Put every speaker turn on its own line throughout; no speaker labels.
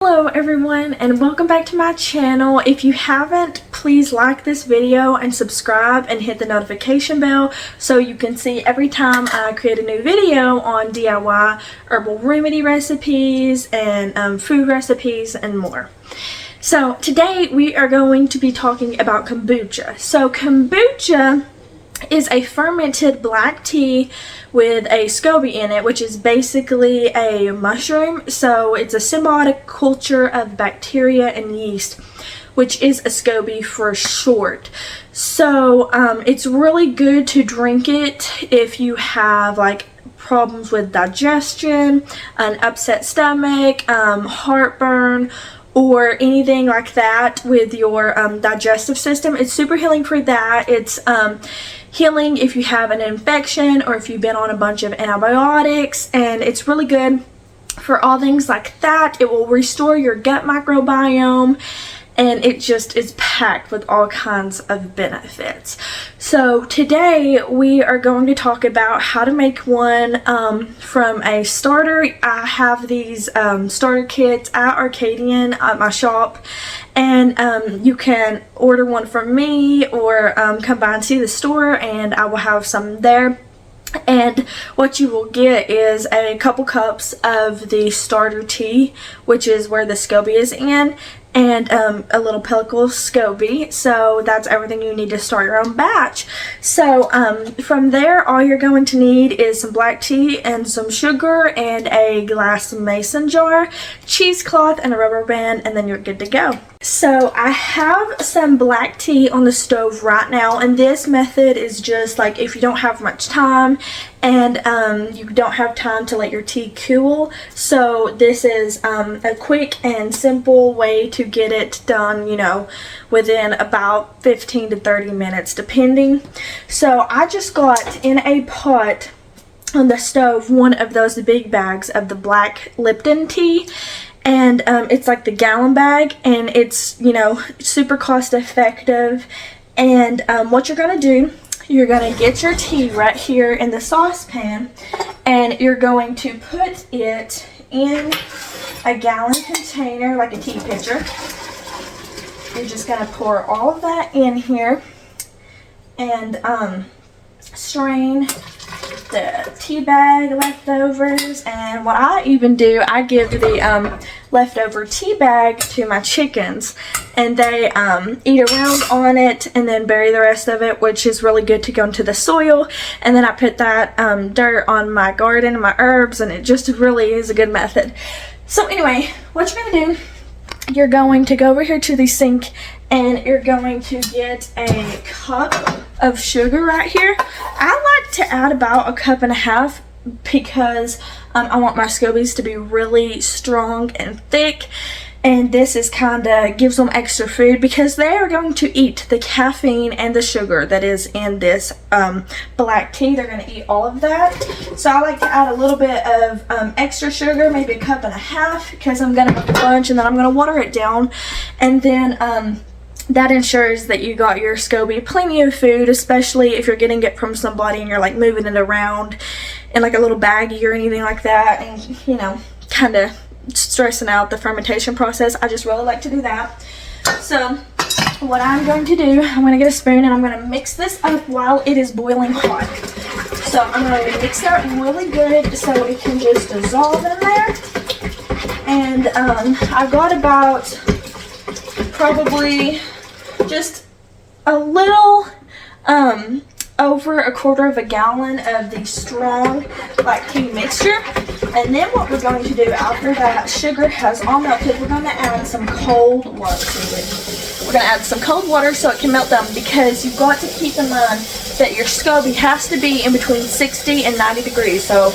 Hello everyone and welcome back to my channel. If you haven't, please like this video and subscribe and hit the notification bell so you can see every time I create a new video on DIY herbal remedy recipes and food recipes and more. So today we are going to be talking about kombucha. So kombucha is a fermented black tea with a Scoby in it, which is basically a mushroom. So it's a symbiotic culture of bacteria and yeast, which is a Scoby for short. So it's really good to drink it if you have like problems with digestion, an upset stomach, heartburn, or anything like that with your digestive system. It's super healing for that. It's healing if you have an infection or if you've been on a bunch of antibiotics, and it's really good for all things like that. It will restore your gut microbiome, and it just is packed with all kinds of benefits. So today we are going to talk about how to make one from a starter. I have these starter kits at Arcadian at my shop, and you can order one from me or come by and see the store, and I will have some there. And what you will get is a couple cups of the starter tea, which is where the Scoby is in, and a little pellicle of Scoby. So that's everything you need to start your own batch. So from there, all you're going to need is some black tea and some sugar and a glass mason jar, cheesecloth, and a rubber band, and then you're good to go. So I have some black tea on the stove right now, and this method is just like if you don't have much time and you don't have time to let your tea cool. So this is a quick and simple way to get it done, you know, within about 15 to 30 minutes depending. So I just got in a pot on the stove one of those big bags of the black Lipton tea, and it's like the gallon bag, and it's, you know, super cost effective. And what you're gonna do, you're gonna get your tea right here in the saucepan, and you're going to put it in a gallon container, like a tea pitcher. You're just gonna pour all of that in here and strain the tea bag leftovers. And what I even do, I give the leftover tea bag to my chickens, and they eat around on it and then bury the rest of it, which is really good to go into the soil. And then I put that dirt on my garden and my herbs, and it just really is a good method. So anyway, what you're gonna do, you're going to go over here to the sink, and you're going to get a cup of sugar right here. I like to add about a cup and a half because I want my Scobies to be really strong and thick, and this is kind of gives them extra food because they are going to eat the caffeine and the sugar that is in this black tea. They're going to eat all of that. So I like to add a little bit of extra sugar, maybe a cup and a half, because I'm going to make a bunch, and then I'm going to water it down. And then that ensures that you got your Scoby plenty of food, especially if you're getting it from somebody and you're like moving it around in like a little baggie or anything like that, and you know, kind of stressing out the fermentation process. I just really like to do that. So what I'm going to do, I'm going to get a spoon and I'm going to mix this up while it is boiling hot. So I'm going to mix that really good so it can just dissolve in there. And I've got about probably just a little over a quarter of a gallon of the strong black tea mixture. And then what we're going to do after that sugar has all melted, we're going to add some cold water to it. We're going to add some cold water so it can melt down, because you've got to keep in mind that your Scoby has to be in between 60 and 90 degrees. So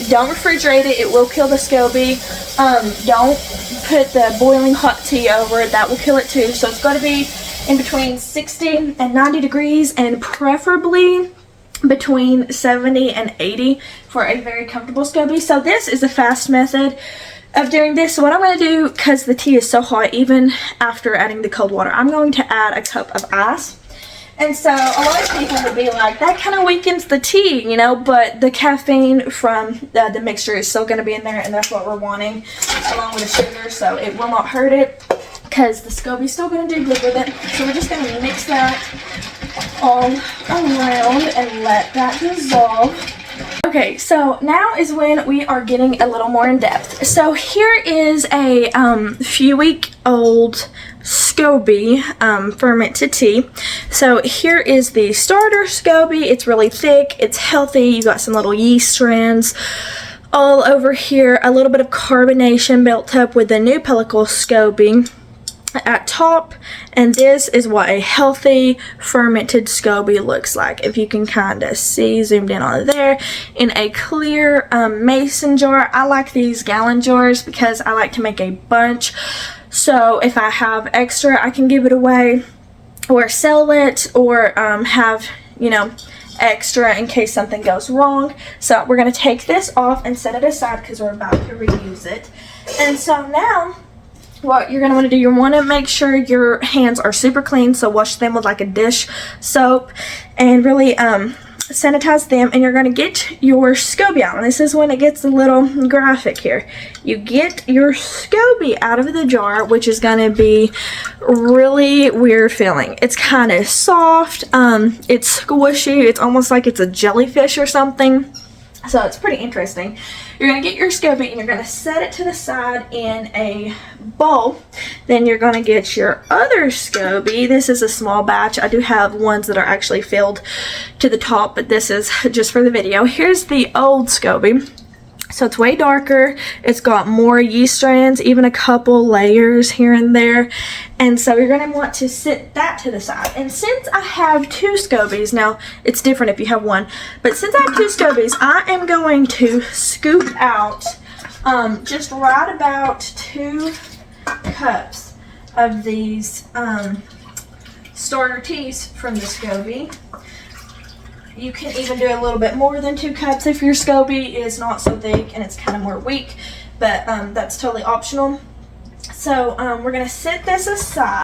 don't refrigerate it, it will kill the Scoby. Don't put the boiling hot tea over it, that will kill it too. So it's got to be in between 60 and 90 degrees, and preferably between 70 and 80 for a very comfortable Scoby. So this is a fast method of doing this. So what I'm going to do, because the tea is so hot even after adding the cold water, I'm going to add a cup of ice. And so a lot of people would be like, that kind of weakens the tea, you know, but the caffeine from the mixture is still going to be in there, and that's what we're wanting along with the sugar, so it will not hurt it because the Scoby's still going to do good with it. So we're just going to mix that all around and let that dissolve. Okay, so now is when we are getting a little more in depth. So here is a few week old Scoby fermented tea. So here is the starter Scoby. It's really thick, it's healthy, you got some little yeast strands all over here, a little bit of carbonation built up with the new pellicle Scoby at top, and this is what a healthy fermented Scoby looks like. If you can kind of see, zoomed in on there, in a clear mason jar. I like these gallon jars because I like to make a bunch, so if I have extra I can give it away or sell it, or have, you know, extra in case something goes wrong. So we're going to take this off and set it aside because we're about to reuse it. And so now what you're going to want to do, you want to make sure your hands are super clean, so wash them with like a dish soap and really sanitize them, and you're going to get your Scoby out. And this is when it gets a little graphic here. You get your Scoby out of the jar, which is going to be really weird feeling. It's kind of soft, it's squishy, it's almost like it's a jellyfish or something. So it's pretty interesting. You're going to get your Scoby and you're going to set it to the side in a bowl. Then you're going to get your other Scoby. This is a small batch. I do have ones that are actually filled to the top, but this is just for the video. Here's the old Scoby. So it's way darker, it's got more yeast strands, even a couple layers here and there. And so you're going to want to set that to the side. And since I have two Scobies, now it's different if you have one, but since I have two Scobies, I am going to scoop out just right about 2 cups of these starter teas from the Scoby. You can even do a little bit more than 2 cups if your Scoby is not so thick and it's kind of more weak, but that's totally optional. So we're going to set this aside.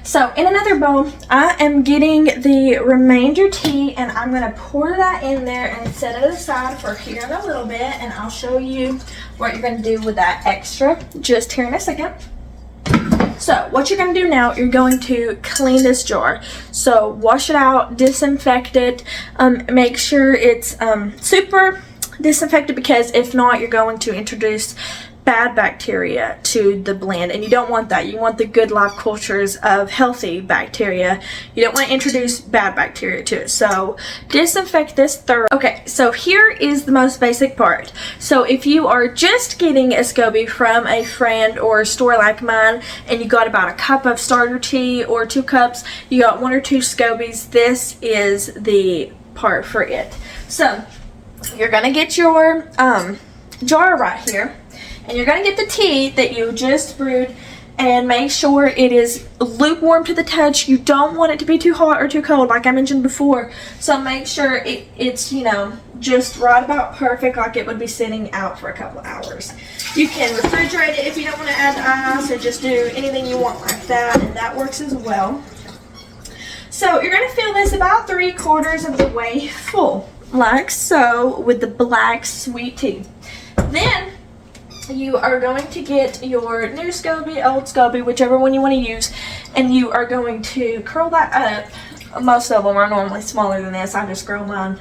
So in another bowl, I am getting the remainder tea, and I'm going to pour that in there and set it aside for here in a little bit, and I'll show you what you're going to do with that extra just here in a second. So what you're going to do now, you're going to clean this jar. So wash it out, disinfect it, make sure it's super disinfected, because if not, you're going to introduce bad bacteria to the blend, and you don't want that. You want the good live cultures of healthy bacteria. You don't want to introduce bad bacteria to it. So disinfect this thoroughly. Okay, so here is the most basic part. So if you are just getting a Scoby from a friend or a store like mine, and you got about a cup of starter tea or 2 cups, you got 1 or 2 Scobies, this is the part for it. So you're gonna get your jar right here, and you're going to get the tea that you just brewed, and make sure it is lukewarm to the touch. You don't want it to be too hot or too cold, like I mentioned before. So make sure it's, you know, just right about perfect, like it would be sitting out for a couple of hours. You can refrigerate it if you don't want to add ice, or just do anything you want like that, and that works as well. So you're going to fill this about 3/4 of the way full, like so, with the black sweet tea. Then you are going to get your new Scoby, old Scoby, whichever one you want to use, and you are going to curl that up. Most of them are normally smaller than this. I just curl mine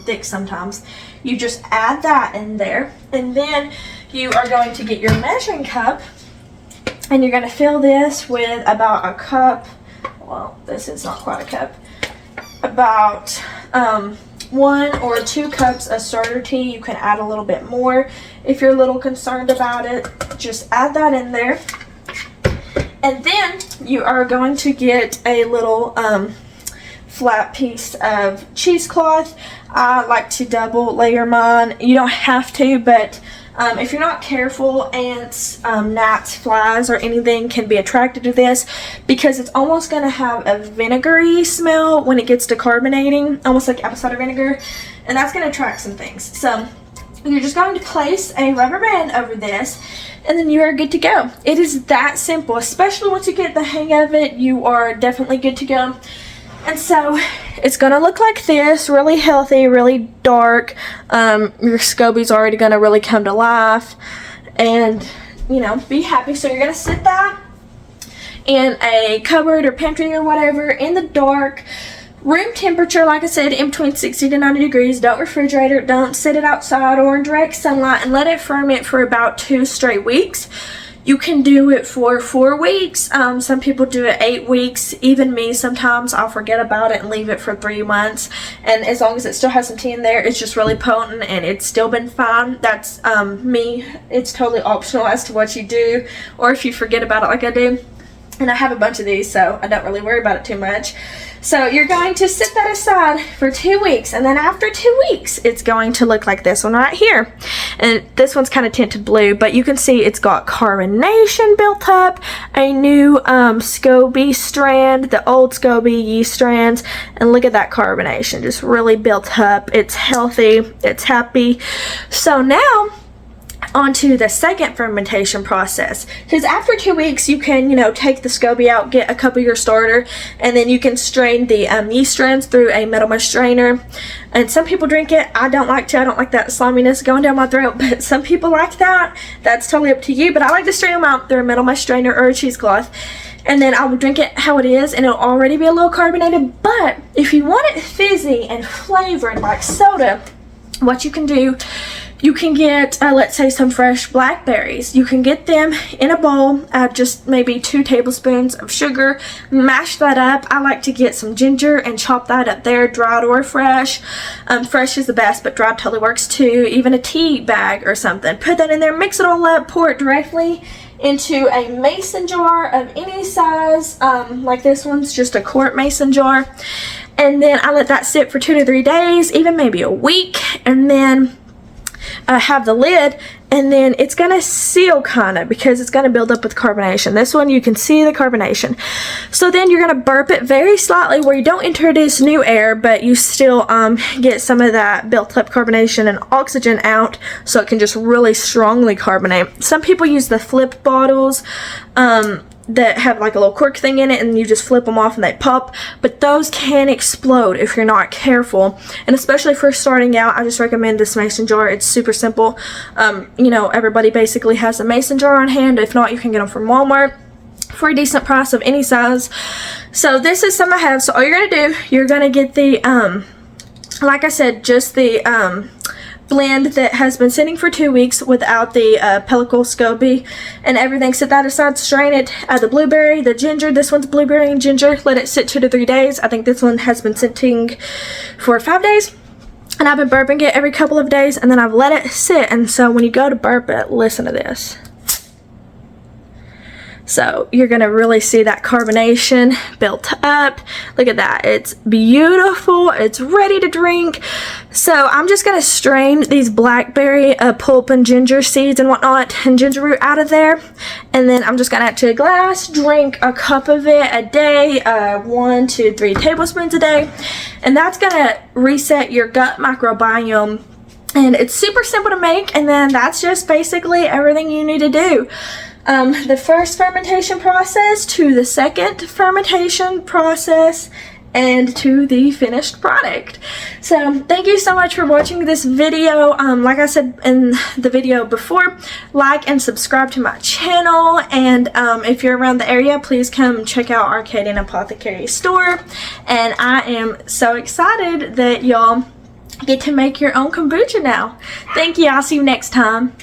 thick sometimes. You just add that in there, and then you are going to get your measuring cup, and you're going to fill this with about a cup. Well, this is not quite a cup. About 1 or 2 cups of starter tea. You can add a little bit more if you're a little concerned about it. Just add that in there. And then you are going to get a little flat piece of cheesecloth. I like to double layer mine. You don't have to, but if you're not careful, ants, gnats, flies, or anything can be attracted to this, because it's almost going to have a vinegary smell when it gets to carbonating, almost like apple cider vinegar, and that's going to attract some things. So you're just going to place a rubber band over this, and then you are good to go. It is that simple. Especially once you get the hang of it, you are definitely good to go. And so it's going to look like this, really healthy, really dark. Your Scoby's already going to really come to life and, you know, be happy. So you're going to sit that in a cupboard or pantry or whatever in the dark. Room temperature, like I said, in between 60 to 90 degrees. Don't refrigerate it. Don't sit it outside or in direct sunlight, and let it ferment for about 2 straight weeks. You can do it for 4 weeks. Some people do it 8 weeks. Even me, sometimes I'll forget about it and leave it for 3 months. And as long as it still has some tea in there, it's just really potent and it's still been fine. That's me. It's totally optional as to what you do, or if you forget about it like I do. And I have a bunch of these, so I don't really worry about it too much. So you're going to sit that aside for 2 weeks, and then after 2 weeks, it's going to look like this one right here. And this one's kind of tinted blue, but you can see it's got carbonation built up, a new Scoby strand, the old Scoby yeast strands, and look at that carbonation, just really built up. It's healthy, it's happy. So now, onto the second fermentation process, because after 2 weeks you can, you know, take the Scoby out, get a cup of your starter, and then you can strain the yeast strands through a metal mesh strainer. And some people drink it. I don't like to. I don't like that sliminess going down my throat, but some people like that. That's totally up to you, but I like to strain them out through a metal mesh strainer or a cheesecloth, and then I will drink it how it is, and it'll already be a little carbonated. But if you want it fizzy and flavored like soda, what you can do, you can get, let's say, some fresh blackberries. You can get them in a bowl, add just maybe 2 tablespoons of sugar, mash that up. I like to get some ginger and chop that up there, dried or fresh. Fresh is the best, but dried totally works too. Even a tea bag or something. Put that in there, mix it all up, pour it directly into a mason jar of any size. Like this one's just a quart mason jar. And then I let that sit for 2 to 3 days, even maybe a week, and then have the lid, and then it's going to seal kind of, because it's going to build up with carbonation. This one you can see the carbonation. So then you're going to burp it very slightly where you don't introduce new air, but you still get some of that built up carbonation and oxygen out, so it can just really strongly carbonate. Some people use the flip bottles that have like a little cork thing in it, and you just flip them off and they pop, but those can explode if you're not careful. And especially for starting out, I just recommend this mason jar. It's super simple. You know, everybody basically has a mason jar on hand. If not, you can get them from Walmart for a decent price of any size. So this is some I have. So all you're gonna do, you're gonna get the like I said, just the blend that has been sitting for 2 weeks without the pellicle Scoby and everything. Set that aside, strain it, add the blueberry, the ginger. This one's blueberry and ginger. Let it sit 2 to 3 days. I think this one has been sitting for 5 days. And I've been burping it every couple of days, and then I've let it sit. And so when you go to burp it, listen to this. So you're going to really see that carbonation built up. Look at that. It's beautiful. It's ready to drink. So I'm just going to strain these blackberry pulp and ginger seeds and whatnot and ginger root out of there. And then I'm just going to add to a glass, drink a cup of it a day, 1 to 3 tablespoons a day. And that's going to reset your gut microbiome. And it's super simple to make. And then that's just basically everything you need to do. The first fermentation process to the second fermentation process and to the finished product. So thank you so much for watching this video. Like I said in the video before, like and subscribe to my channel, and if you're around the area, please come check out Arcadian Apothecary store. And I am so excited that y'all get to make your own kombucha now. Thank you. I'll see you next time.